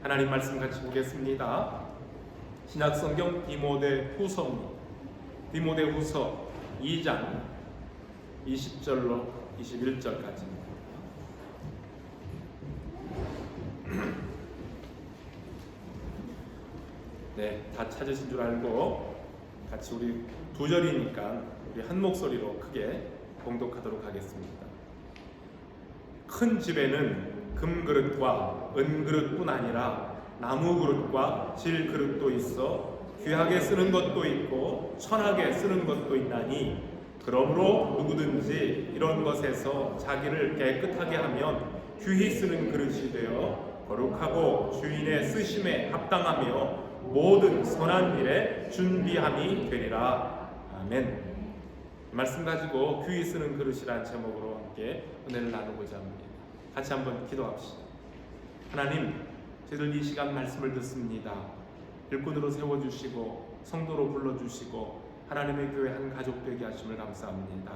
하나님 말씀 같이 보겠습니다. 신약성경 디모데후서 2장 20절로 21절까지입니다. 네, 다 찾으신 줄 알고 같이 우리 두 절이니까 우리 한 목소리로 크게 봉독하도록 하겠습니다. 큰 집에는 금그릇과 은그릇뿐 아니라 나무그릇과 질그릇도 있어 귀하게 쓰는 것도 있고 천하게 쓰는 것도 있나니 그러므로 누구든지 이런 것에서 자기를 깨끗하게 하면 귀히 쓰는 그릇이 되어 거룩하고 주인의 쓰심에 합당하며 모든 선한 일에 준비함이 되리라. 아멘. 말씀 가지고 귀히 쓰는 그릇이라는 제목으로 함께 은혜를 나누고자 합니다. 같이 한번 기도합시다. 하나님, 저희들 이 시간 말씀을 듣습니다. 일꾼으로 세워주시고 성도로 불러주시고 하나님의 교회 한 가족 되게 하심을 감사합니다.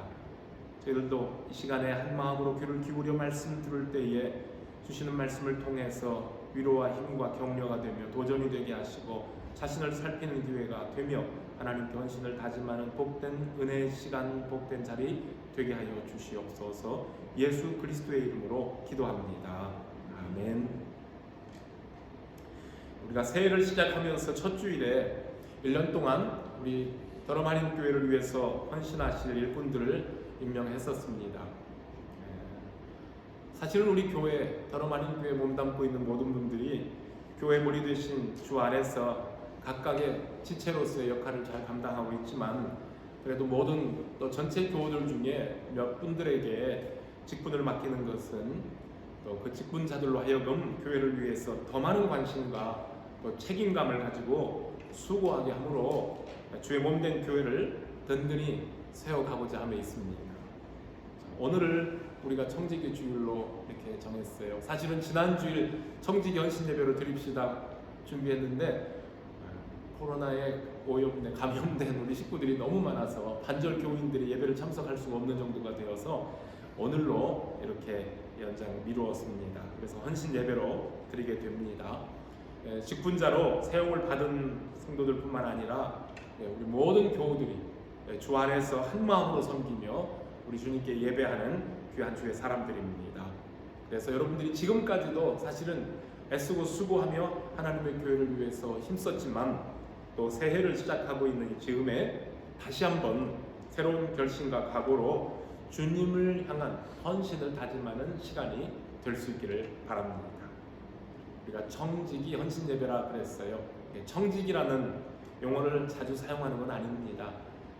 저희들도 이 시간에 한 마음으로 귀를 기울여 말씀 들을 때에 주시는 말씀을 통해서 위로와 힘과 격려가 되며 도전이 되게 하시고 자신을 살피는 기회가 되며 하나님께 헌신을 다짐하는 복된 은혜의 시간, 복된 자리 되게 하여 주시옵소서. 예수 그리스도의 이름으로 기도합니다. 아멘. 우리가 새해를 시작하면서 첫 주일에 1년 동안 우리 더러마린 교회를 위해서 헌신하실 일꾼들을 임명했었습니다. 사실은 우리 교회, 더러마린 교회 몸담고 있는 모든 분들이 교회 머리 되신 주 안에서 각각의 지체로서의 역할을 잘 감당하고 있지만 그래도 모든 또 전체 교우들 중에 몇 분들에게 직분을 맡기는 것은 또 그 직분자들로 하여금 교회를 위해서 더 많은 관심과 또 책임감을 가지고 수고하게 함으로 주의 몸된 교회를 든든히 세워가고자 함에 있습니다. 오늘을 우리가 청지기 주일로 이렇게 정했어요. 사실은 지난 주일 청지기 헌신 예배로 드립시다 준비했는데 코로나에 감염된 우리 식구들이 너무 많아서 반절 교인들이 예배를 참석할 수가 없는 정도가 되어서 오늘로 이렇게 연장 미루었습니다. 그래서 헌신 예배로 드리게 됩니다. 직분자로 세움을 받은 성도들뿐만 아니라 우리 모든 교우들이 주 안에서 한 마음으로 섬기며 우리 주님께 예배하는 귀한 주의 사람들입니다. 그래서 여러분들이 지금까지도 사실은 애쓰고 수고하며 하나님의 교회를 위해서 힘썼지만 또 새해를 시작하고 있는 즈음에 다시 한번 새로운 결심과 각오로 주님을 향한 헌신을 다짐하는 시간이 될 수 있기를 바랍니다. 우리가 청지기 헌신 예배라 그랬어요. 청지기라는 용어를 자주 사용하는 건 아닙니다.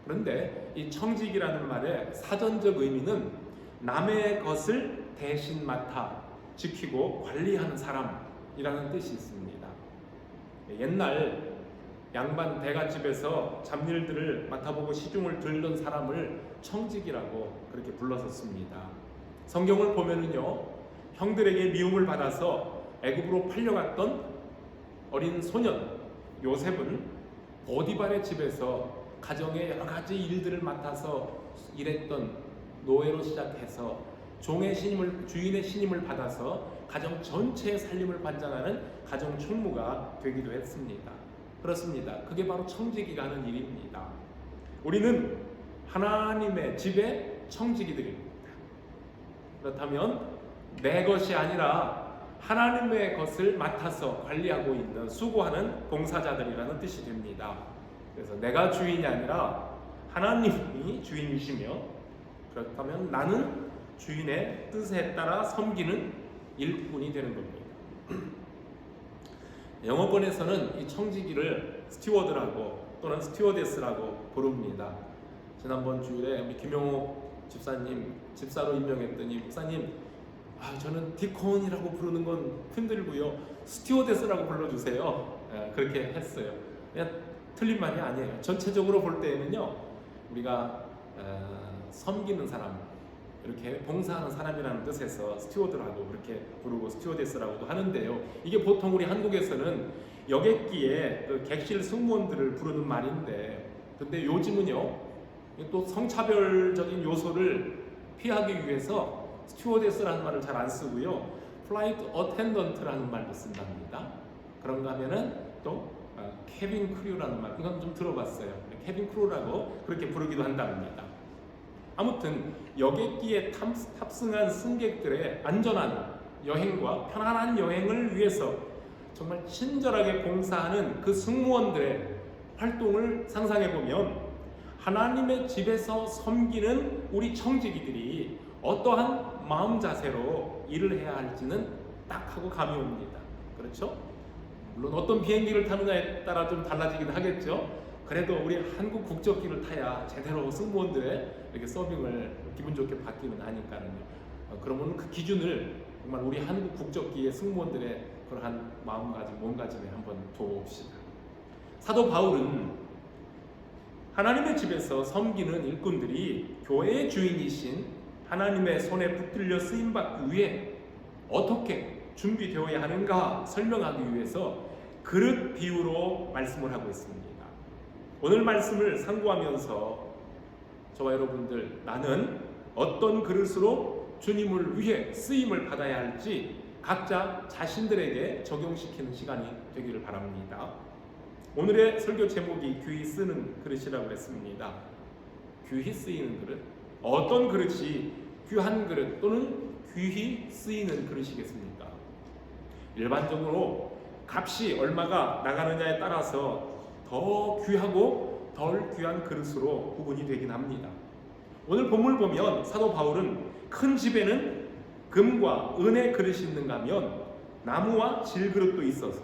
그런데 이 청지기라는 말의 사전적 의미는 남의 것을 대신 맡아 지키고 관리하는 사람이라는 뜻이 있습니다. 옛날 양반 대갓집에서 잡일들을 맡아보고 시중을 들던 사람을 청지기라고 그렇게 불렀었습니다. 성경을 보면은요, 형들에게 미움을 받아서 애굽으로 팔려갔던 어린 소년 요셉은 보디발의 집에서 가정의 여러 가지 일들을 맡아서 일했던 노예로 시작해서 종의 신임을, 주인의 신임을 받아서 가정 전체의 살림을 관장하는 가정 총무가 되기도 했습니다. 그렇습니다. 그게 바로 청지기가 하는 일입니다. 우리는 하나님의 집의 청지기들입니다. 그렇다면 내 것이 아니라 하나님의 것을 맡아서 관리하고 있는 수고하는 봉사자들이라는 뜻이 됩니다. 그래서 내가 주인이 아니라 하나님이 주인이시며 그렇다면 나는 주인의 뜻에 따라 섬기는 일꾼이 되는 겁니다. 영어권에서는 이 청지기를 스튜어드라고 또는 스튜어데스라고 부릅니다. 지난번 주일에 우리 김용옥 집사님 집사로 임명했더니 목사님, 저는 디콘이라고 부르는 건 힘들고요, 스튜어데스라고 불러주세요. 그렇게 했어요. 그냥 틀린 말이 아니에요. 전체적으로 볼 때에는요, 우리가 섬기는 사람, 이렇게 봉사하는 사람이라는 뜻에서 스튜어드라고 그렇게 부르고 스튜어데스라고도 하는데요. 이게 보통 우리 한국에서는 여객기에 그 객실 승무원들을 부르는 말인데, 근데 요즘은요, 또 성차별적인 요소를 피하기 위해서 스튜어데스라는 말을 잘 안 쓰고요, 플라이트 어텐던트라는 말도 쓴답니다. 그런가 하면은 또 케빈 크루라는 말, 이건 좀 들어봤어요. 케빈 크루라고 그렇게 부르기도 한답니다. 아무튼 여객기에 탑승한 승객들의 안전한 여행과 편안한 여행을 위해서 정말 친절하게 봉사하는 그 승무원들의 활동을 상상해보면 하나님의 집에서 섬기는 우리 청지기들이 어떠한 마음 자세로 일을 해야 할지는 딱 하고 감이 옵니다. 그렇죠? 물론 어떤 비행기를 타느냐에 따라 좀 달라지긴 하겠죠. 그래도 우리 한국 국적기를 타야 제대로 승무원들의 이렇게 서빙을 기분 좋게 받기는 하니까요. 그러면 그 기준을 정말 우리 한국 국적기의 승무원들의 그러한 마음가짐, 몸가짐에 한번 둬봅시다. 사도 바울은 하나님의 집에서 섬기는 일꾼들이 교회의 주인이신 하나님의 손에 붙들려 쓰임받기 위해 어떻게 준비되어야 하는가 설명하기 위해서 그릇 비유로 말씀을 하고 있습니다. 오늘 말씀을 상고하면서 저와 여러분들, 나는 어떤 그릇으로 주님을 위해 쓰임을 받아야 할지 각자 자신들에게 적용시키는 시간이 되기를 바랍니다. 오늘의 설교 제목이 귀히 쓰는 그릇이라고 했습니다. 귀히 쓰이는 그릇, 어떤 그릇이 귀한 그릇 또는 귀히 쓰이는 그릇이겠습니까? 일반적으로 값이 얼마가 나가느냐에 따라서 더 귀하고 덜 귀한 그릇으로 구분이 되긴 합니다. 오늘 본문을 보면 사도 바울은 큰 집에는 금과 은의 그릇이 있는가 하면 나무와 질그릇도 있어서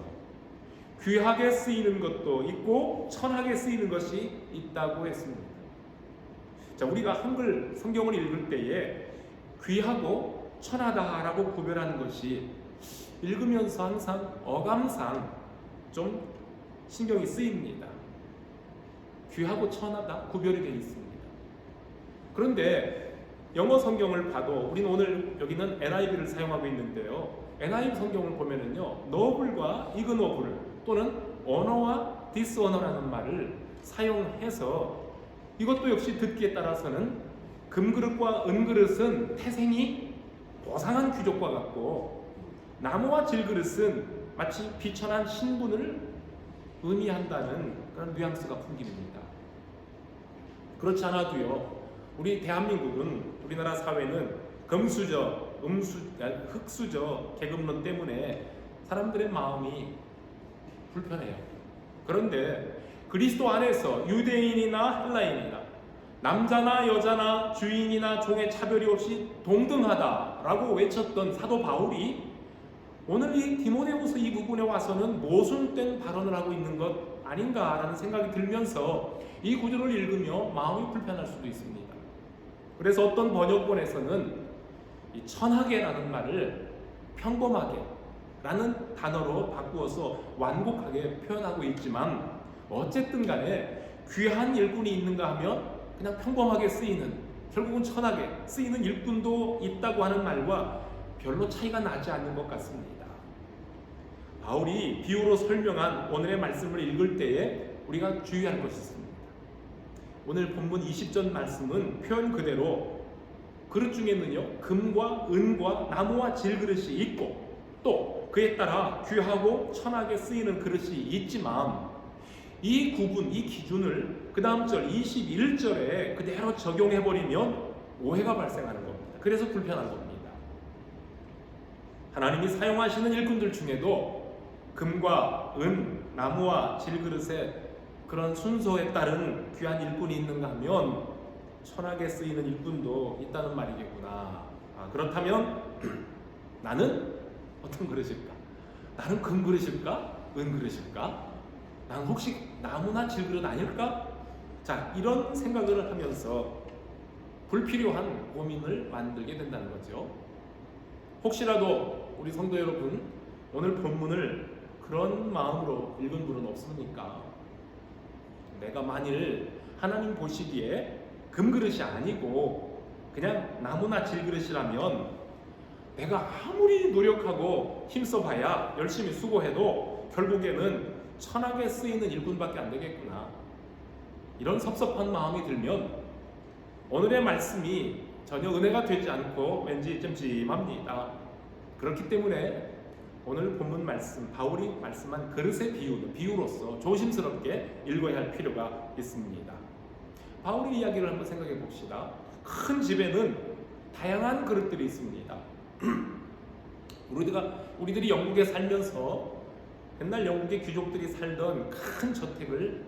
귀하게 쓰이는 것도 있고 천하게 쓰이는 것이 있다고 했습니다. 자, 우리가 한글 성경을 읽을 때에 귀하고 천하다라고 구별하는 것이 읽으면서 항상 어감상 좀 신경이 쓰입니다. 귀하고 천하다 구별이 되어 있습니다. 그런데 영어 성경을 봐도 우리는 오늘 여기는 NIV를 사용하고 있는데요. NIV 성경을 보면은요, noble과 ignoble 또는 honor와 dishonor라는 말을 사용해서 이것도 역시 듣기에 따라서는 금그릇과 은그릇은 태생이 고상한 귀족과 같고 나무와 질그릇은 마치 비천한 신분을 의미한다는 그런 뉘앙스가 풍깁니다. 그렇지 않아도요, 우리 대한민국은, 우리나라 사회는 금수저, 흑수저 계급론 때문에 사람들의 마음이 불편해요. 그런데 그리스도 안에서 유대인이나 헬라인이나 남자나 여자나 주인이나 종의 차별이 없이 동등하다라고 외쳤던 사도 바울이 오늘 이 디모데후서 이 부분에 와서는 모순된 발언을 하고 있는 것 아닌가라는 생각이 들면서 이 구절을 읽으며 마음이 불편할 수도 있습니다. 그래서 어떤 번역본에서는 이 천하게라는 말을 평범하게 라는 단어로 바꾸어서 완곡하게 표현하고 있지만 어쨌든 간에 귀한 일꾼이 있는가 하면 그냥 평범하게 쓰이는, 결국은 천하게 쓰이는 일꾼도 있다고 하는 말과 별로 차이가 나지 않는 것 같습니다. 바울이 비유로 설명한 오늘의 말씀을 읽을 때에 우리가 주의할 것이 있습니다. 오늘 본문 20절 말씀은 표현 그대로 그릇 중에는요, 금과 은과 나무와 질그릇이 있고 또 그에 따라 귀하고 천하게 쓰이는 그릇이 있지만 이 구분, 이 기준을 그 다음 절 21절에 그대로 적용해버리면 오해가 발생하는 겁니다. 그래서 불편한 겁니다. 하나님이 사용하시는 일꾼들 중에도 금과 은, 나무와 질그릇의 그런 순서에 따른 귀한 일꾼이 있는가 하면 천하게 쓰이는 일꾼도 있다는 말이겠구나. 그렇다면 나는 어떤 그릇일까? 나는 금 그릇일까? 은 그릇일까? 나는 혹시 나무나 질그릇 아닐까? 자, 이런 생각을 하면서 불필요한 고민을 만들게 된다는 거죠. 혹시라도 우리 성도 여러분, 오늘 본문을 그런 마음으로 읽은 분은 없습니까? 내가 만일 하나님 보시기에 금그릇이 아니고 그냥 나무나 질그릇이라면 내가 아무리 노력하고 힘써봐야 열심히 수고해도 결국에는 천하게 쓰이는 일꾼밖에 안 되겠구나. 이런 섭섭한 마음이 들면 오늘의 말씀이 전혀 은혜가 되지 않고 왠지 찜찜합니다. 그렇기 때문에 오늘 본문 말씀, 바울이 말씀한 그릇의 비유로서 조심스럽게 읽어야 할 필요가 있습니다. 바울의 이야기를 한번 생각해 봅시다. 큰 집에는 다양한 그릇들이 있습니다. 우리들이 영국에 살면서 옛날 영국의 귀족들이 살던 큰 저택을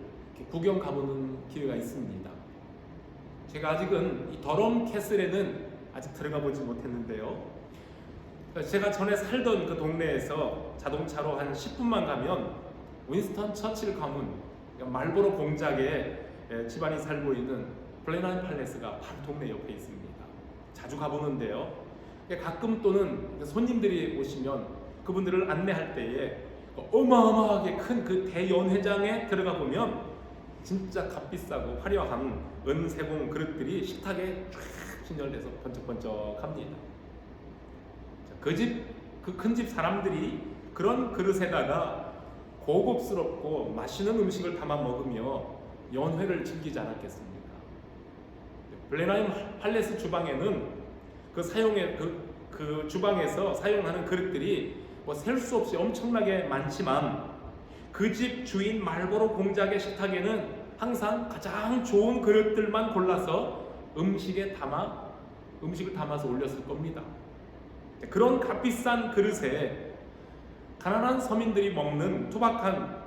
구경 가보는 기회가 있습니다. 제가 아직은 이 더럼 캐슬에는 아직 들어가 보지 못했는데요. 제가 전에 살던 그 동네에서 자동차로 한 10분만 가면 윈스턴 처칠 가문, 말보로 공작에 집안이 살고 있는 블레나임 팔레스가 바로 동네 옆에 있습니다. 자주 가보는데요. 가끔 또는 손님들이 오시면 그분들을 안내할 때에 어마어마하게 큰 그 대연회장에 들어가 보면 진짜 값비싸고 화려한 은세공 그릇들이 식탁에 쫙 진열돼서 번쩍번쩍합니다. 그 큰 집 사람들이 그런 그릇에다가 고급스럽고 맛있는 음식을 담아 먹으며 연회를 즐기지 않았겠습니까? 블레나임 팔레스 주방에는 그 주방에서 사용하는 그릇들이 셀 수 없이 엄청나게 많지만 그 집 주인 말보로 공작의 식탁에는 항상 가장 좋은 그릇들만 골라서 음식을 담아서 올렸을 겁니다. 그런 값비싼 그릇에 가난한 서민들이 먹는 투박한,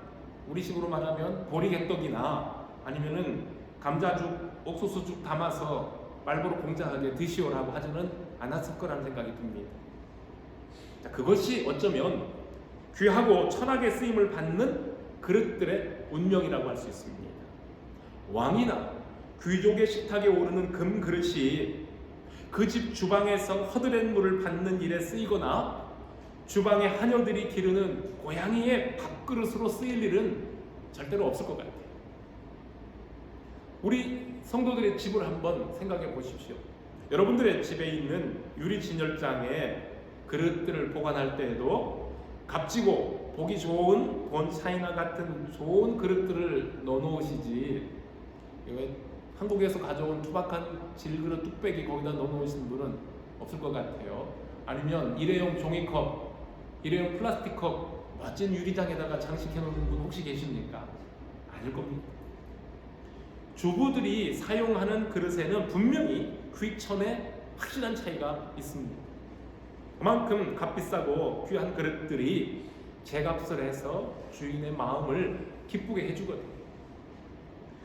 우리식으로 말하면 보리개떡이나 아니면은 감자죽, 옥수수죽 담아서 말보로 공작하게 드시오라고 하지는 않았을 거라는 생각이 듭니다. 그것이 어쩌면 귀하고 천하게 쓰임을 받는 그릇들의 운명이라고 할 수 있습니다. 왕이나 귀족의 식탁에 오르는 금 그릇이 그 집 주방에서 허드렛 물을 받는 일에 쓰이거나 주방의 하녀들이 기르는 고양이의 밥그릇으로 쓰일 일은 절대로 없을 것 같아요. 우리 성도들의 집을 한번 생각해 보십시오. 여러분들의 집에 있는 유리 진열장에 그릇들을 보관할 때에도 값지고 보기 좋은 본 차이나 같은 좋은 그릇들을 넣어놓으시지, 한국에서 가져온 투박한 질그릇 뚝배기 거기다 넣어놓으시는 분은 없을 것 같아요. 아니면 일회용 종이컵, 일회용 플라스틱컵 멋진 유리장에다가 장식해 놓는 분 혹시 계십니까? 아닐 겁니다. 주부들이 사용하는 그릇에는 분명히 귀천에 확실한 차이가 있습니다. 그만큼 값비싸고 귀한 그릇들이 제값을 해서 주인의 마음을 기쁘게 해주거든요.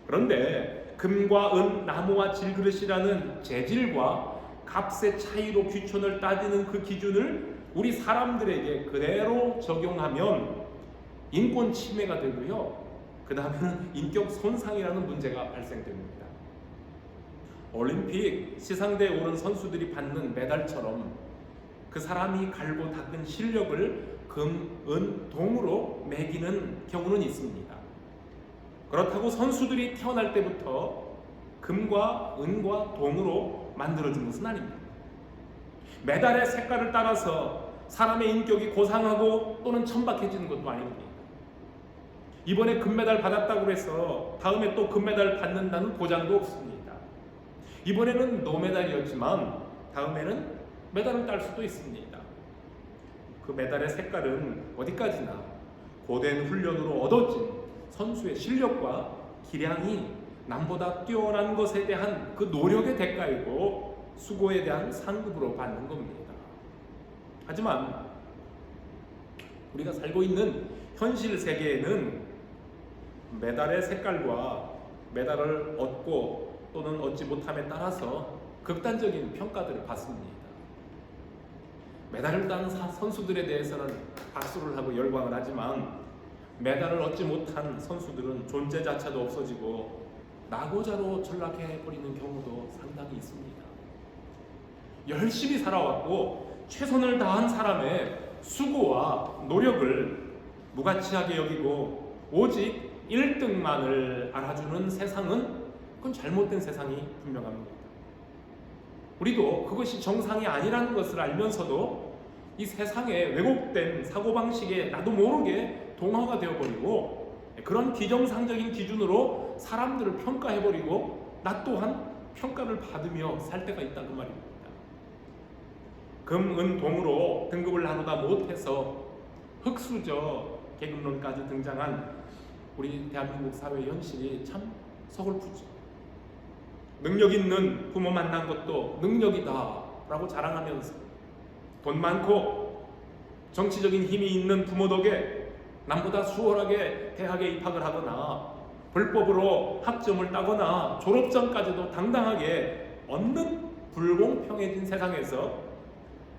그런데 금과 은, 나무와 질그릇이라는 재질과 값의 차이로 귀천을 따지는 그 기준을 우리 사람들에게 그대로 적용하면 인권 침해가 되고요. 그 다음에는 인격 손상이라는 문제가 발생됩니다. 올림픽 시상대에 오른 선수들이 받는 메달처럼 그 사람이 갈고 닦은 실력을 금, 은, 동으로 매기는 경우는 있습니다. 그렇다고 선수들이 태어날 때부터 금과 은과 동으로 만들어준 것은 아닙니다. 메달의 색깔을 따라서 사람의 인격이 고상하고 또는 천박해지는 것도 아닙니다. 이번에 금메달 받았다고 해서 다음에 또 금메달 받는다는 보장도 없습니다. 이번에는 노메달이었지만 다음에는 메달을 딸 수도 있습니다. 그 메달의 색깔은 어디까지나 고된 훈련으로 얻어진 선수의 실력과 기량이 남보다 뛰어난 것에 대한 그 노력의 대가이고 수고에 대한 상급으로 받는 겁니다. 하지만 우리가 살고 있는 현실 세계에는 메달의 색깔과 메달을 얻고 또는 얻지 못함에 따라서 극단적인 평가들을 받습니다. 메달을 딴 선수들에 대해서는 박수를 하고 열광을 하지만 메달을 얻지 못한 선수들은 존재 자체도 없어지고 낙오자로 전락해버리는 경우도 상당히 있습니다. 열심히 살아왔고 최선을 다한 사람의 수고와 노력을 무가치하게 여기고 오직 1등만을 알아주는 세상은 그건 잘못된 세상이 분명합니다. 우리도 그것이 정상이 아니라는 것을 알면서도 이 세상의 왜곡된 사고방식에 나도 모르게 동화가 되어버리고 그런 비정상적인 기준으로 사람들을 평가해버리고 나 또한 평가를 받으며 살 때가 있다는 말입니다. 금, 은, 동으로 등급을 나누다 못해서 흑수저 계급론까지 등장한 우리 대한민국 사회 현실이 참 서글프죠. 능력 있는 부모 만난 것도 능력이다 라고 자랑하면서 돈 많고 정치적인 힘이 있는 부모 덕에 남보다 수월하게 대학에 입학을 하거나 불법으로 학점을 따거나 졸업장까지도 당당하게 얻는 불공평해진 세상에서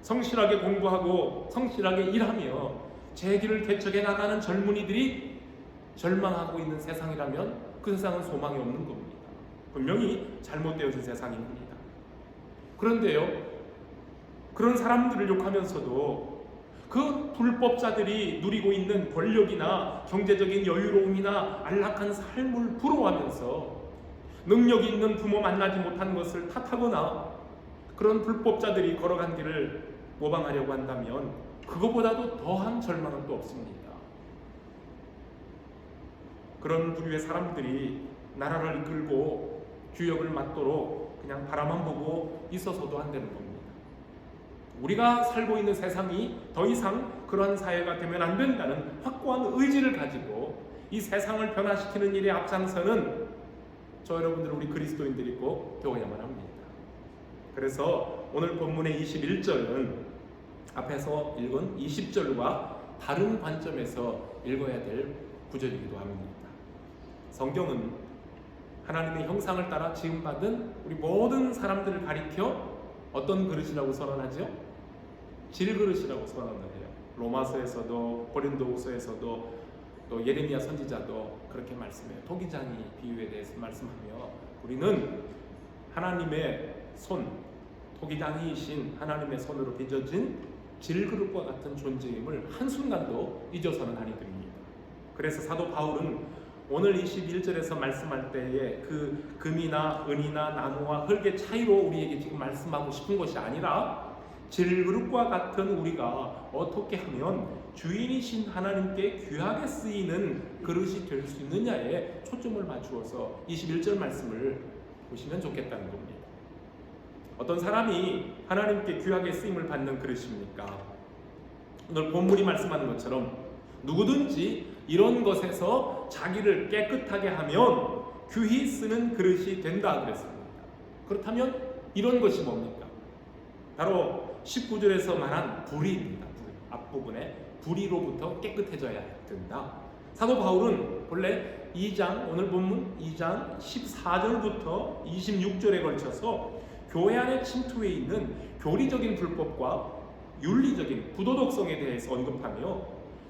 성실하게 공부하고 성실하게 일하며 제 길을 개척해 나가는 젊은이들이 절망하고 있는 세상이라면 그 세상은 소망이 없는 겁니다. 분명히 잘못되어진 세상입니다. 그런데요, 그런 사람들을 욕하면서도 그 불법자들이 누리고 있는 권력이나 경제적인 여유로움이나 안락한 삶을 부러워하면서 능력이 있는 부모 만나지 못한 것을 탓하거나 그런 불법자들이 걸어간 길을 모방하려고 한다면 그것보다도 더한 절망은 또 없습니다. 그런 부류의 사람들이 나라를 이끌고 주역을 맡도록 그냥 바라만 보고 있어서도 안 되는 겁니다. 우리가 살고 있는 세상이 더 이상 그런 사회가 되면 안 된다는 확고한 의지를 가지고 이 세상을 변화시키는 일에 앞장서는 저 여러분들 우리 그리스도인들이 꼭 되어야만 합니다. 그래서 오늘 본문의 21절은 앞에서 읽은 20절과 다른 관점에서 읽어야 될 구절이기도 합니다. 성경은 하나님의 형상을 따라 지음받은 우리 모든 사람들을 가리켜 어떤 그릇이라고 선언하죠? 질그릇이라고 선언을 해요. 로마서에서도 고린도후서에서도 또 예레미야 선지자도 그렇게 말씀해요. 토기장이 비유에 대해서 말씀하며 우리는 하나님의 손, 토기장이이신 하나님의 손으로 빚어진 질그릇과 같은 존재임을 한순간도 잊어서는 아니 됩니다. 그래서 사도 바울은 오늘 21절에서 말씀할 때에 그 금이나 은이나 나무와 흙의 차이로 우리에게 지금 말씀하고 싶은 것이 아니라 질그릇과 같은 우리가 어떻게 하면 주인이신 하나님께 귀하게 쓰이는 그릇이 될 수 있느냐에 초점을 맞추어서 21절 말씀을 보시면 좋겠다는 겁니다. 어떤 사람이 하나님께 귀하게 쓰임을 받는 그릇입니까? 오늘 본문이 말씀하는 것처럼 누구든지 이런 것에서 자기를 깨끗하게 하면 귀히 쓰는 그릇이 된다 그랬습니다. 그렇다면 이런 것이 뭡니까? 바로 19절에서 말한 불의입니다. 앞부분에 불의로부터 깨끗해져야 된다. 사도 바울은 본래 2장, 오늘 본문 2장 14절부터 26절에 걸쳐서 교회 안에 침투해 있는 교리적인 불법과 윤리적인 부도덕성에 대해서 언급하며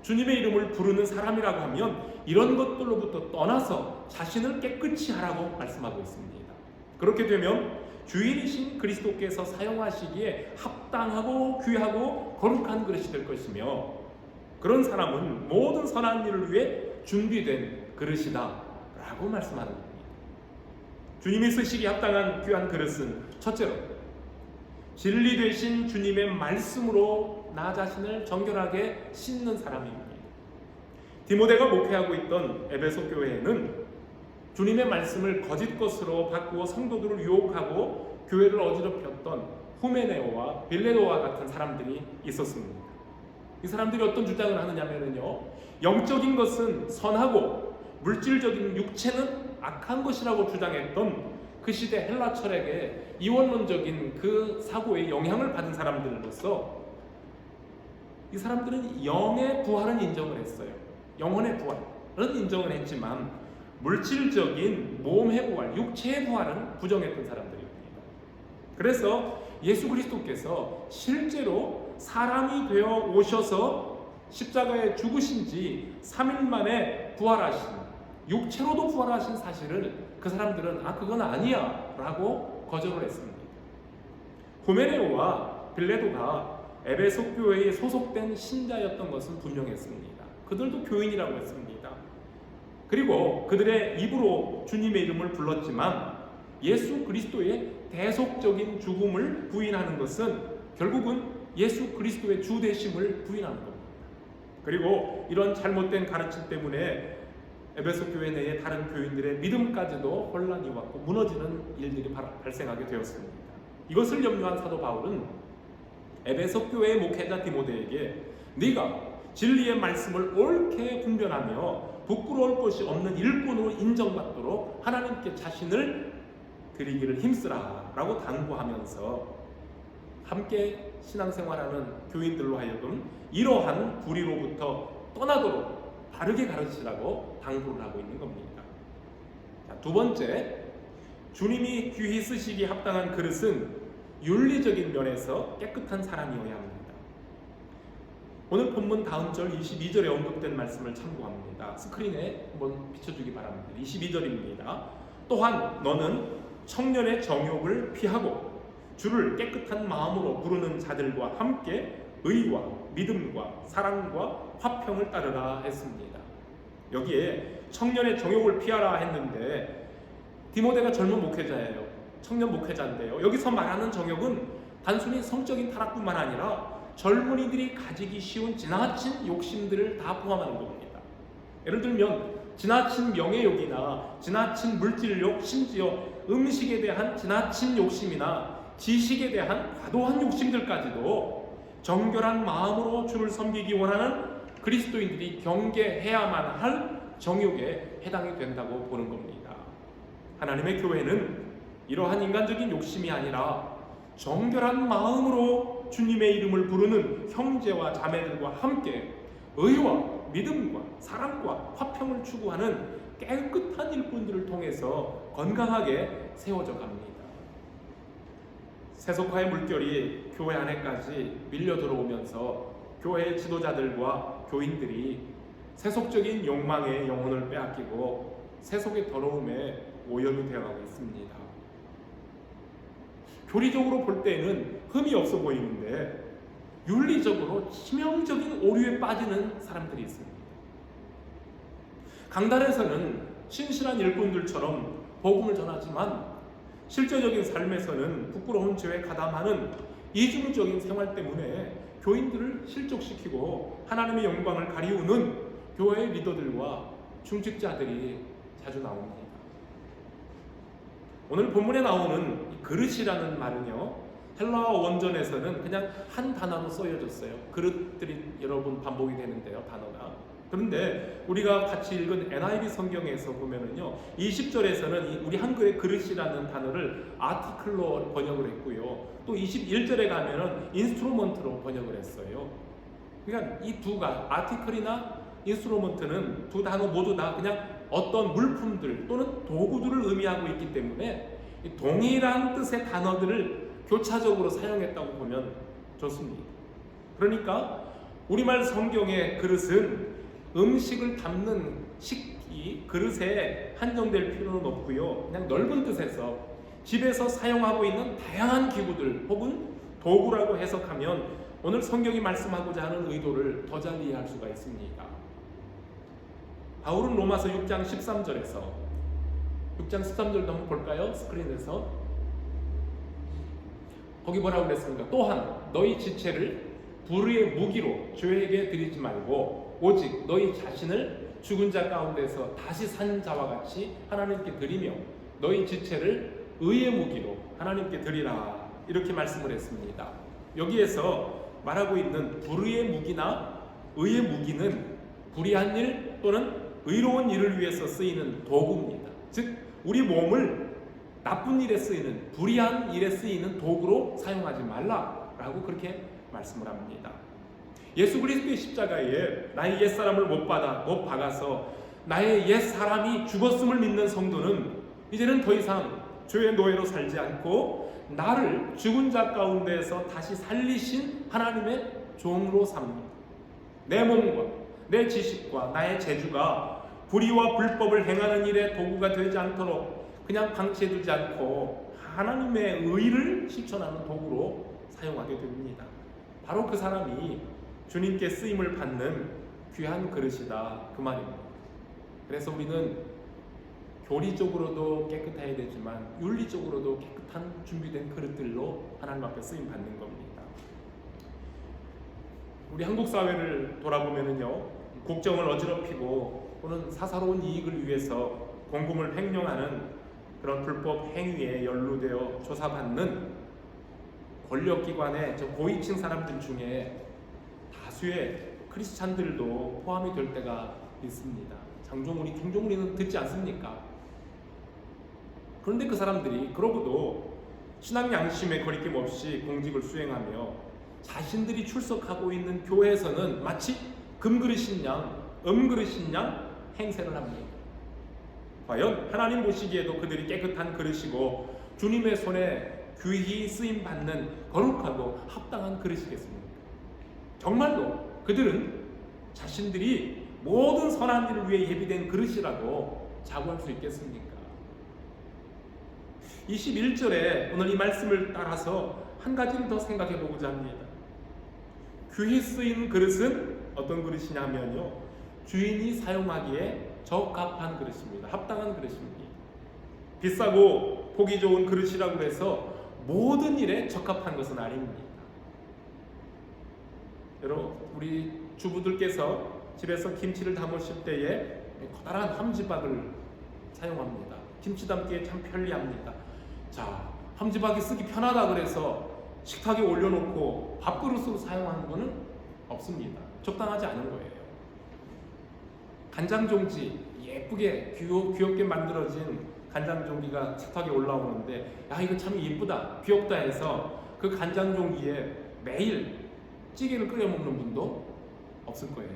주님의 이름을 부르는 사람이라고 하면 이런 것들로부터 떠나서 자신을 깨끗이 하라고 말씀하고 있습니다. 그렇게 되면 주인이신 그리스도께서 사용하시기에 합당하고 귀하고 거룩한 그릇이 될 것이며 그런 사람은 모든 선한 일을 위해 준비된 그릇이다 라고 말씀하는 겁니다. 주님이 쓰시기에 합당한 귀한 그릇은 첫째로 진리 되신 주님의 말씀으로 나 자신을 정결하게 씻는 사람입니다. 디모데가 목회하고 있던 에베소 교회에는 주님의 말씀을 거짓 것으로 바꾸어 성도들을 유혹하고 교회를 어지럽혔던 후메네오와 빌레도와 같은 사람들이 있었습니다. 이 사람들이 어떤 주장을 하느냐면요, 영적인 것은 선하고 물질적인 육체는 악한 것이라고 주장했던 그 시대 헬라 철학의 이원론적인 그 사고에 영향을 받은 사람들로서 이 사람들은 영의 부활은 인정을 했어요. 영혼의 부활은 인정을 했지만 물질적인 몸의 부활, 육체의 부활은 부정했던 사람들입니다. 그래서 예수 그리스도께서 실제로 사람이 되어 오셔서 십자가에 죽으신 지 3일 만에 부활하신, 육체로도 부활하신 사실을 그 사람들은 그건 아니야 라고 거절을 했습니다. 후메네오와 빌레도가 에베소 교회에 소속된 신자였던 것은 분명했습니다. 그들도 교인이라고 했습니다. 그리고 그들의 입으로 주님의 이름을 불렀지만 예수 그리스도의 대속적인 죽음을 부인하는 것은 결국은 예수 그리스도의 주 되심을 부인하는 겁니다. 그리고 이런 잘못된 가르침 때문에 에베소 교회 내의 다른 교인들의 믿음까지도 혼란이 왔고 무너지는 일들이 발생하게 되었습니다. 이것을 염려한 사도 바울은 에베소 교회의 목회자 디모데에게 네가 진리의 말씀을 옳게 분별하며 부끄러울 것이 없는 일꾼으로 인정받도록 하나님께 자신을 드리기를 힘쓰라 라고 당부하면서 함께 신앙생활하는 교인들로 하여금 이러한 불의로부터 떠나도록 바르게 가르치라고 당부를 하고 있는 겁니다. 자, 두 번째, 주님이 귀히 쓰시기 합당한 그릇은 윤리적인 면에서 깨끗한 사람이어야 합니다. 오늘 본문 다음 절 22절에 언급된 말씀을 참고합니다. 스크린에 한번 비춰주기 바랍니다. 22절입니다. 또한 너는 청년의 정욕을 피하고 주를 깨끗한 마음으로 부르는 자들과 함께 의와 믿음과 사랑과 화평을 따르라 했습니다. 여기에 청년의 정욕을 피하라 했는데 디모데가 젊은 목회자예요. 청년 목회자인데요. 여기서 말하는 정욕은 단순히 성적인 타락뿐만 아니라 젊은이들이 가지기 쉬운 지나친 욕심들을 다 포함하는 겁니다. 예를 들면 지나친 명예욕이나 지나친 물질욕, 심지어 음식에 대한 지나친 욕심이나 지식에 대한 과도한 욕심들까지도 정결한 마음으로 주를 섬기기 원하는 그리스도인들이 경계해야만 할 정욕에 해당이 된다고 보는 겁니다. 하나님의 교회는 이러한 인간적인 욕심이 아니라 정결한 마음으로 주님의 이름을 부르는 형제와 자매들과 함께 의와 믿음과 사랑과 화평을 추구하는 깨끗한 일꾼들을 통해서 건강하게 세워져 갑니다. 세속화의 물결이 교회 안에까지 밀려 들어오면서 교회의 지도자들과 교인들이 세속적인 욕망에 영혼을 빼앗기고 세속의 더러움에 오염이 되어가고 있습니다. 교리적으로 볼 때는 흠이 없어 보이는데 윤리적으로 치명적인 오류에 빠지는 사람들이 있습니다. 강단에서는 신실한 일꾼들처럼 복음을 전하지만 실제적인 삶에서는 부끄러운 죄에 가담하는 이중적인 생활 때문에 교인들을 실족시키고 하나님의 영광을 가리우는 교회의 리더들과 중직자들이 자주 나옵니다. 오늘 본문에 나오는 그릇이라는 말은요, 헬라어 원전에서는 그냥 한 단어로 쓰여졌어요. 그릇들이 여러 번 반복이 되는데요, 단어가. 그런데 우리가 같이 읽은 NIV 성경에서 보면은요, 20절에서는 우리 한글의 그릇이라는 단어를 아티클로 번역을 했고요, 또 21절에 가면은 인스트루먼트로 번역을 했어요. 그러니까 이 두가 아티클이나 인스트루먼트는 두 단어 모두 다 그냥 어떤 물품들 또는 도구들을 의미하고 있기 때문에 동일한 뜻의 단어들을 교차적으로 사용했다고 보면 좋습니다. 그러니까 우리말 성경의 그릇은 음식을 담는 식기, 그릇에 한정될 필요는 없고요, 그냥 넓은 뜻에서 집에서 사용하고 있는 다양한 기구들 혹은 도구라고 해석하면 오늘 성경이 말씀하고자 하는 의도를 더 잘 이해할 수가 있습니다. 바울은 로마서 6장 13절에서 6장 13절도 한번 볼까요? 스크린에서. 거기 뭐라고 그랬습니까? 또한 너희 지체를 불의의 무기로 죄에게 드리지 말고 오직 너희 자신을 죽은 자 가운데서 다시 산 자와 같이 하나님께 드리며 너희 지체를 의의 무기로 하나님께 드리라, 이렇게 말씀을 했습니다. 여기에서 말하고 있는 불의의 무기나 의의 무기는 불의한 일 또는 의로운 일을 위해서 쓰이는 도구입니다. 즉 우리 몸을 나쁜 일에 쓰이는, 불의한 일에 쓰이는 도구로 사용하지 말라라고 그렇게 말씀을 합니다. 예수 그리스도의 십자가에 나의 옛사람을 못 박아서 나의 옛사람이 죽었음을 믿는 성도는 이제는 더 이상 죄의 노예로 살지 않고 나를 죽은 자 가운데에서 다시 살리신 하나님의 종으로 삽니다. 내 몸과 내 지식과 나의 재주가 불의와 불법을 행하는 일에 도구가 되지 않도록 그냥 방치해두지 않고 하나님의 의를 실천하는 도구로 사용하게 됩니다. 바로 그 사람이 주님께 쓰임을 받는 귀한 그릇이다, 그 말입니다. 그래서 우리는 교리적으로도 깨끗해야 되지만 윤리적으로도 깨끗한 준비된 그릇들로 하나님 앞에 쓰임 받는 겁니다. 우리 한국 사회를 돌아보면은요, 국정을 어지럽히고 또는 사사로운 이익을 위해서 공금을 횡령하는 그런 불법 행위에 연루되어 조사받는 권력기관의 저 고위층 사람들 중에 다수의 크리스찬들도 포함이 될 때가 있습니다. 장종우리, 김종우리는 듣지 않습니까? 그런데 그 사람들이 그러고도 신앙 양심에 거리낌 없이 공직을 수행하며 자신들이 출석하고 있는 교회에서는 마치 금그릇인 양, 음그릇인 양 행세를 합니다. 과연 하나님 보시기에도 그들이 깨끗한 그릇이고 주님의 손에 귀히 쓰임받는 거룩하고 합당한 그릇이겠습니까? 정말로 그들은 자신들이 모든 선한 일을 위해 예비된 그릇이라고 자부할 수 있겠습니까? 21절에 오늘 이 말씀을 따라서 한 가지를 더 생각해 보고자 합니다. 귀히 쓰인 그릇은 어떤 그릇이냐면요, 주인이 사용하기에 적합한 그릇입니다. 합당한 그릇입니다. 비싸고 보기 좋은 그릇이라고 해서 모든 일에 적합한 것은 아닙니다. 여러분, 우리 주부들께서 집에서 김치를 담으실 때에 커다란 함지박을 사용합니다. 김치 담기에 참 편리합니다. 자, 함지박이 쓰기 편하다 그래서 식탁에 올려놓고 밥그릇으로 사용하는 것은 없습니다. 적당하지 않은 거예요. 간장종지, 예쁘게 귀엽게 만들어진 간장종기가 식탁에 올라오는데, 야, 이거 참 예쁘다, 귀엽다 해서 그 간장종기에 매일 찌개를 끓여 먹는 분도 없을 거예요.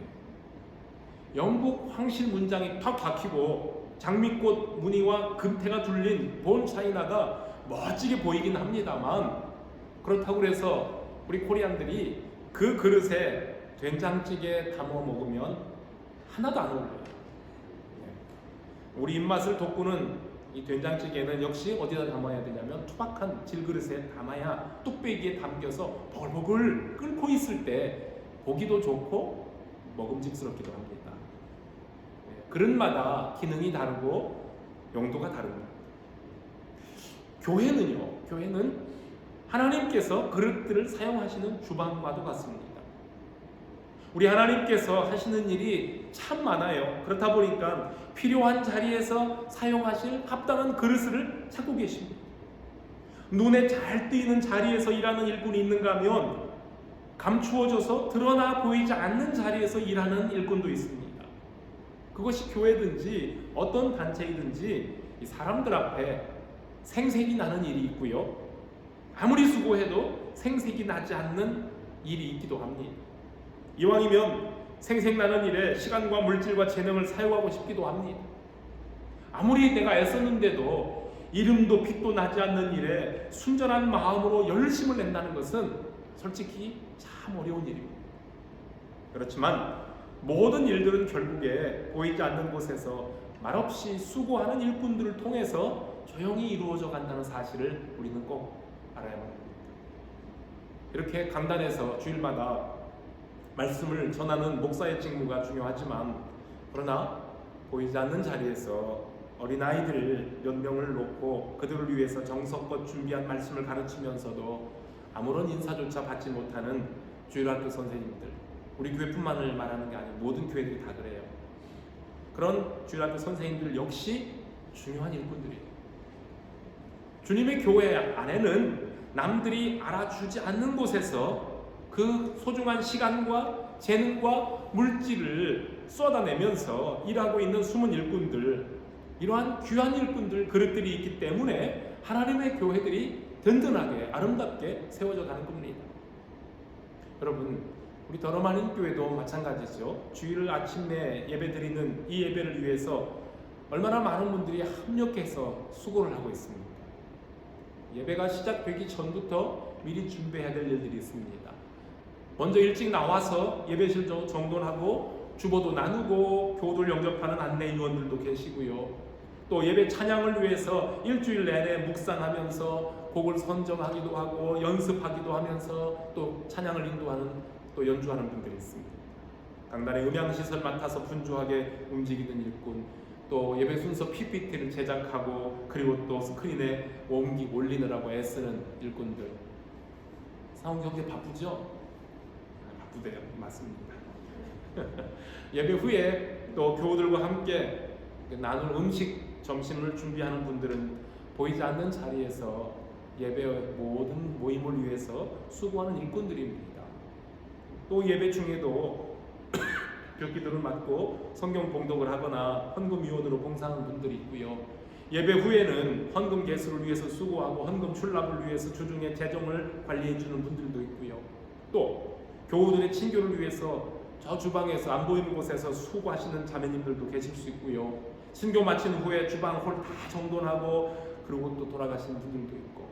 영국 황실 문장이 탁 박히고 장미꽃 무늬와 금태가 둘린 본 차이나가 멋지게 보이긴 합니다만, 그렇다고 해서 우리 코리안들이 그 그릇에 된장찌개 담아 먹으면 하나도 안 어울려요. 우리 입맛을 돋구는 이 된장찌개는 역시 어디다 담아야 되냐면 투박한 질그릇에 담아야 뚝배기에 담겨서 보글보글 끓고 있을 때 보기도 좋고 먹음직스럽기도 합니다. 그릇마다 기능이 다르고 용도가 다릅니다. 교회는 하나님께서 그릇들을 사용하시는 주방과도 같습니다. 우리 하나님께서 하시는 일이 참 많아요. 그렇다 보니까 필요한 자리에서 사용하실 합당한 그릇을 찾고 계십니다. 눈에 잘 띄는 자리에서 일하는 일꾼이 있는가 하면 감추어져서 드러나 보이지 않는 자리에서 일하는 일꾼도 있습니다. 그것이 교회든지 어떤 단체이든지 이 사람들 앞에 생색이 나는 일이 있고요, 아무리 수고해도 생색이 나지 않는 일이 있기도 합니다. 이왕이면 생색나는 일에 시간과 물질과 재능을 사용하고 싶기도 합니다. 아무리 내가 애썼는데도 이름도 빛도 나지 않는 일에 순전한 마음으로 열심을 낸다는 것은 솔직히 참 어려운 일입니다. 그렇지만 모든 일들은 결국에 보이지 않는 곳에서 말없이 수고하는 일꾼들을 통해서 조용히 이루어져 간다는 사실을 우리는 꼭 알아야만 합니다. 이렇게 강단에서 주일마다 말씀을 전하는 목사의 직무가 중요하지만, 그러나 보이지 않는 자리에서 어린아이들 몇 명을 놓고 그들을 위해서 정성껏 준비한 말씀을 가르치면서도 아무런 인사조차 받지 못하는 주일학교 선생님들, 우리 교회뿐만을 말하는 게 아니고 모든 교회들이 다 그래요. 그런 주일학교 선생님들 역시 중요한 일꾼들이에요. 주님의 교회 안에는 남들이 알아주지 않는 곳에서 그 소중한 시간과 재능과 물질을 쏟아내면서 일하고 있는 숨은 일꾼들, 이러한 귀한 일꾼들, 그릇들이 있기 때문에 하나님의 교회들이 든든하게 아름답게 세워져 가는 겁니다. 여러분, 우리 더러마는 교회도 마찬가지죠. 주일 아침에 예배 드리는 이 예배를 위해서 얼마나 많은 분들이 합력해서 수고를 하고 있습니다. 예배가 시작되기 전부터 미리 준비해야 될 일들이 있습니다. 먼저 일찍 나와서 예배실 정돈하고 주보도 나누고 교우들 영접하는 안내위원들도 계시고요. 또 예배 찬양을 위해서 일주일 내내 묵상하면서 곡을 선정하기도 하고 연습하기도 하면서 또 찬양을 인도하는, 또 연주하는 분들이 있습니다. 강단의 음향시설 맡아서 분주하게 움직이는 일꾼, 또 예배 순서 PPT를 제작하고 그리고 또 스크린에 올리느라고 애쓰는 일꾼들. 사원 경제 바쁘죠? 바쁘대요. 맞습니다. 예배 후에 또 교우들과 함께 나눌 음식, 점심을 준비하는 분들은 보이지 않는 자리에서 예배의 모든 모임을 위해서 수고하는 일꾼들입니다. 또 예배 중에도 벽기도를 맡고 성경 봉독을 하거나 헌금위원으로 봉사하는 분들이 있고요. 예배 후에는 헌금 개수를 위해서 수고하고 헌금 출납을 위해서 주중에 재정을 관리해 주는 분들도 있고요. 또 교우들의 친교를 위해서 저 주방에서 안 보이는 곳에서 수고하시는 자매님들도 계실 수 있고요. 신교 마친 후에 주방 홀 다 정돈하고 그리고 또 돌아가시는 분들도 있고,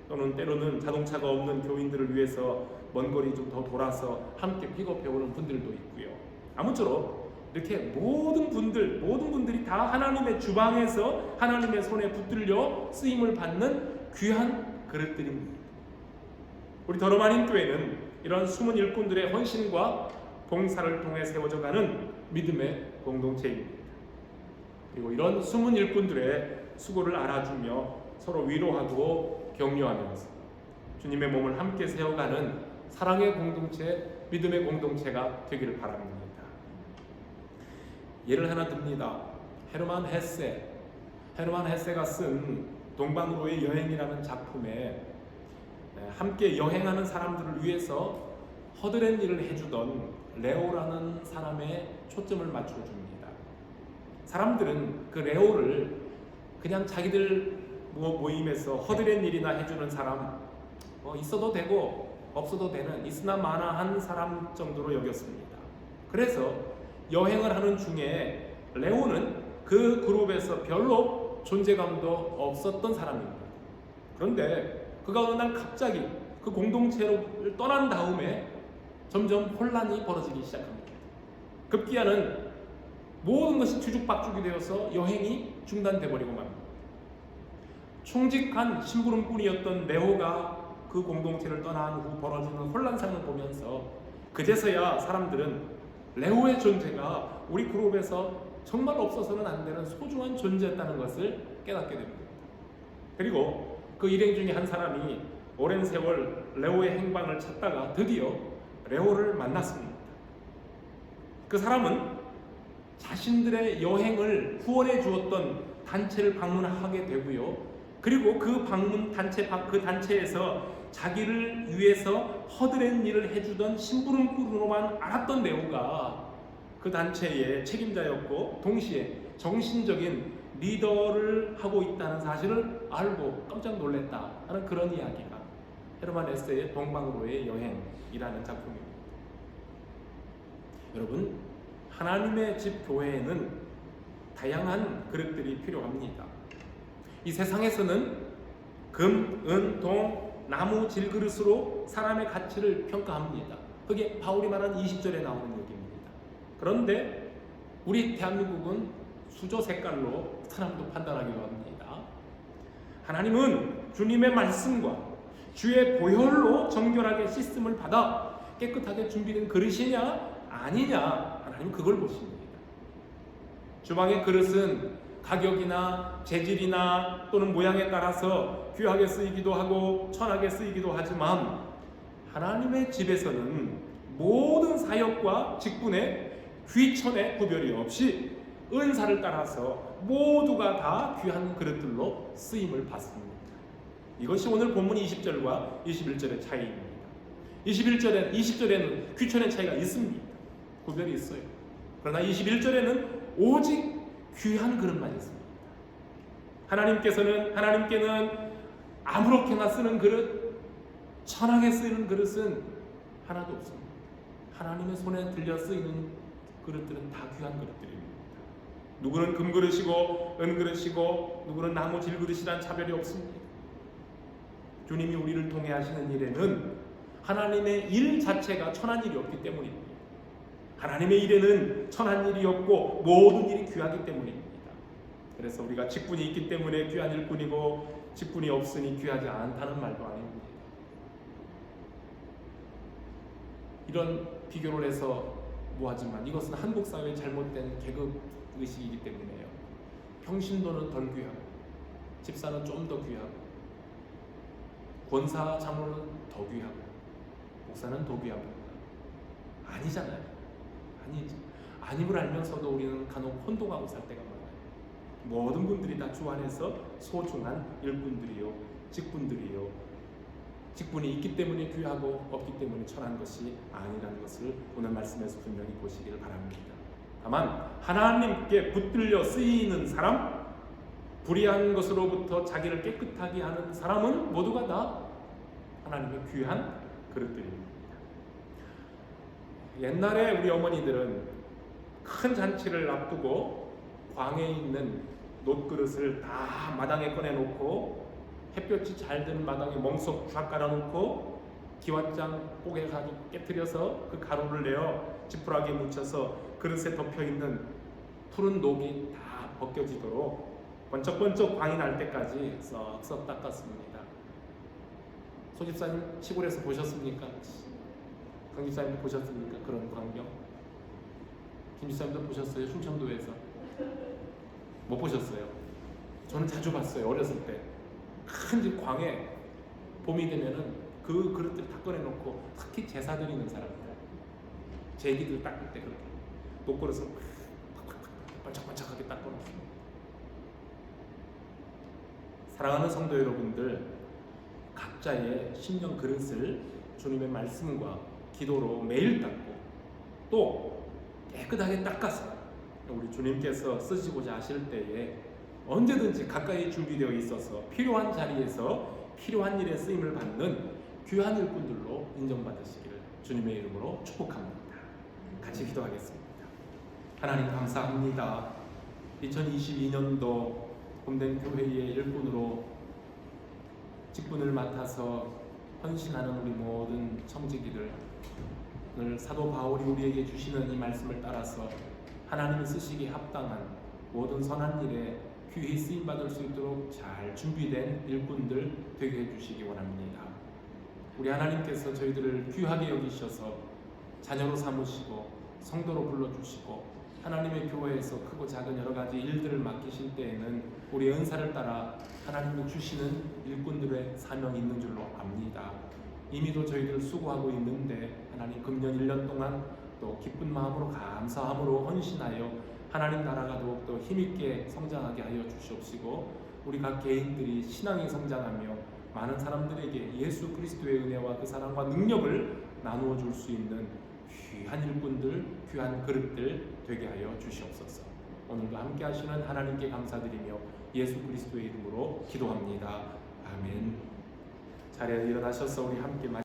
또는 때로는 자동차가 없는 교인들을 위해서 먼 거리 좀 더 돌아서 함께 픽업해 오는 분들도 있고요. 아무쪼록 이렇게 모든 분들이 다 하나님의 주방에서 하나님의 손에 붙들려 쓰임을 받는 귀한 그릇들입니다. 우리 더러마린 교회는 이런 숨은 일꾼들의 헌신과 봉사를 통해 세워져가는 믿음의 공동체입니다. 그리고 이런 숨은 일꾼들의 수고를 알아주며 서로 위로하고 격려하면서 주님의 몸을 함께 세워가는 사랑의 공동체, 믿음의 공동체가 되기를 바랍니다. 예를 하나 듭니다. 헤르만 헤세가 쓴 동방으로의 여행이라는 작품에 함께 여행하는 사람들을 위해서 허드렛 일을 해주던 레오라는 사람의 초점을 맞춰줍니다. 사람들은 그 레오를 그냥 자기들 모임에서 허드렛 일이나 해주는 사람, 있어도 되고 없어도 되는 있으나 마나한 사람 정도로 여겼습니다. 그래서 여행을 하는 중에 레오는 그 그룹에서 별로 존재감도 없었던 사람입니다. 그런데 그가 어느 날 갑자기 그 공동체를 떠난 다음에 점점 혼란이 벌어지기 시작합니다. 급기야는 모든 것이 뒤죽박죽이 되어서 여행이 중단돼 버리고 맙니다. 충직한 심부름꾼이었던 레오가 그 공동체를 떠난 후 벌어지는 혼란상을 보면서 그제서야 사람들은 레오의 존재가 우리 그룹에서 정말 없어서는 안 되는 소중한 존재였다는 것을 깨닫게 됩니다. 그리고 그 일행 중에 한 사람이 오랜 세월 레오의 행방을 찾다가 드디어 레오를 만났습니다. 그 사람은 자신들의 여행을 후원해 주었던 단체를 방문하게 되고요. 그리고 그 단체에서 자기를 위해서 허드렛 일을 해주던 심부름꾼으로만 알았던 레오가 그 단체의 책임자였고 동시에 정신적인 리더를 하고 있다는 사실을 알고 깜짝 놀랐다 하는 그런 이야기가 헤르만 헤세의 동방으로의 여행이라는 작품입니다. 여러분, 하나님의 집 교회에는 다양한 그릇들이 필요합니다. 이 세상에서는 금, 은, 동, 나무, 질그릇으로 사람의 가치를 평가합니다. 그게 바울이 말한 20절에 나오는 얘기입니다. 그런데 우리 대한민국은 수조 색깔로 사람도 판단하기도 합니다. 하나님은 주님의 말씀과 주의 보혈로 정결하게 씻음을 받아 깨끗하게 준비된 그릇이냐 아니냐, 하나님 그걸 보십니다. 주방의 그릇은 가격이나 재질이나 또는 모양에 따라서 귀하게 쓰이기도 하고 천하게 쓰이기도 하지만 하나님의 집에서는 모든 사역과 직분에 귀천의 구별이 없이 은사를 따라서 모두가 다 귀한 그릇들로 쓰임을 받습니다. 이것이 오늘 본문 20절과 21절의 차이입니다. 20절에는 귀천의 차이가 있습니다. 구별이 있어요. 그러나 21절에는 오직 귀한 그릇만 있습니다. 하나님께는 아무렇게나 쓰는 그릇, 천하게 쓰이는 그릇은 하나도 없습니다. 하나님의 손에 들려 쓰이는 그릇들은 다 귀한 그릇들입니다. 누구는 금그릇이고 은그릇이고 누구는 나무 질그릇이란 차별이 없습니다. 주님이 우리를 통해 하시는 일에는 하나님의 일 자체가 천한 일이 없기 때문입니다. 하나님의 일에는 천한 일이 없고 모든 일이 귀하기 때문입니다. 그래서 우리가 직분이 있기 때문에 귀한 일꾼이고 직분이 없으니 귀하지 않다는 말도 아닙니다. 이런 비교를 해서 뭐하지만 이것은 한국 사회의 잘못된 계급 의식이기 때문에요. 평신도는 덜 귀하고 집사는 좀 더 귀하고 권사 장로는 더 귀하고 목사는 더 귀하고 아니잖아요. 아니지. 아님을 알면서도 우리는 간혹 혼동하고 살 때가 많아요. 모든 분들이 다 주 안에서 소중한 일꾼들이요, 직분들이요. 직분이 있기 때문에 귀하고 없기 때문에 천한 것이 아니라는 것을 오늘 말씀에서 분명히 보시기를 바랍니다. 다만 하나님께 붙들려 쓰이는 사람, 불의한 것으로부터 자기를 깨끗하게 하는 사람은 모두가 다 하나님의 귀한 그릇들입니다. 옛날에 우리 어머니들은 큰 잔치를 앞두고 광에 있는 놋그릇을 다 마당에 꺼내놓고 햇볕이 잘 드는 마당에 멍석 쫙 깔아놓고 기왓장 뽀개 가지고 깨트려서 그 가루를 내어 지푸라기에 묻혀서 그릇에 덮여있는 푸른 녹이 다 벗겨지도록 번쩍번쩍 광이 날 때까지 썩썩 닦았습니다. 소집사님 시골에서 보셨습니까? 강집사님도 보셨습니까? 그런 광경? 김집사님도 보셨어요? 충청도에서? 못 보셨어요? 저는 자주 봤어요. 어렸을 때 큰 집 광에 봄이 되면은 그 그릇들 다 꺼내놓고 특히 제사 드리는 사람들 제기들 닦을 때 그렇게 녹그릇을 반짝반짝하게 닦아놓습니다. 사랑하는 성도 여러분들, 각자의 심령 그릇을 주님의 말씀과 기도로 매일 닦고 또 깨끗하게 닦아서 우리 주님께서 쓰시고자 하실 때에 언제든지 가까이 준비되어 있어서 필요한 자리에서 필요한 일에 쓰임을 받는 귀한 일꾼들로 인정받으시기를 주님의 이름으로 축복합니다. 같이 기도하겠습니다. 하나님 감사합니다. 2022년도 봄된 교회의 일꾼으로 직분을 맡아서 헌신하는 우리 모든 청지기들, 오늘 사도 바울이 우리에게 주시는 이 말씀을 따라서 하나님이 쓰시기에 합당한 모든 선한 일에 귀히 쓰임받을 수 있도록 잘 준비된 일꾼들 되게 해주시기 원합니다. 우리 하나님께서 저희들을 귀하게 여기셔서 자녀로 삼으시고 성도로 불러주시고 하나님의 교회에서 크고 작은 여러 가지 일들을 맡기실 때에는 우리 은사를 따라 하나님이 주시는 일꾼들의 사명이 있는 줄로 압니다. 이미도 저희들 수고하고 있는데 하나님 금년 1년 동안 또 기쁜 마음으로 감사함으로 헌신하여 하나님 나라가 더욱더 힘있게 성장하게 하여 주시옵시고 우리 각 개인들이 신앙이 성장하며 많은 사람들에게 예수 그리스도의 은혜와 그 사랑과 능력을 나누어 줄 수 있는 귀한 일꾼들, 귀한 그릇들 되게 하여 주시옵소서. 오늘도 함께 하시는 하나님께 감사드리며 예수 그리스도의 이름으로 기도합니다. 아멘. 자리에 일어나셔서 우리 함께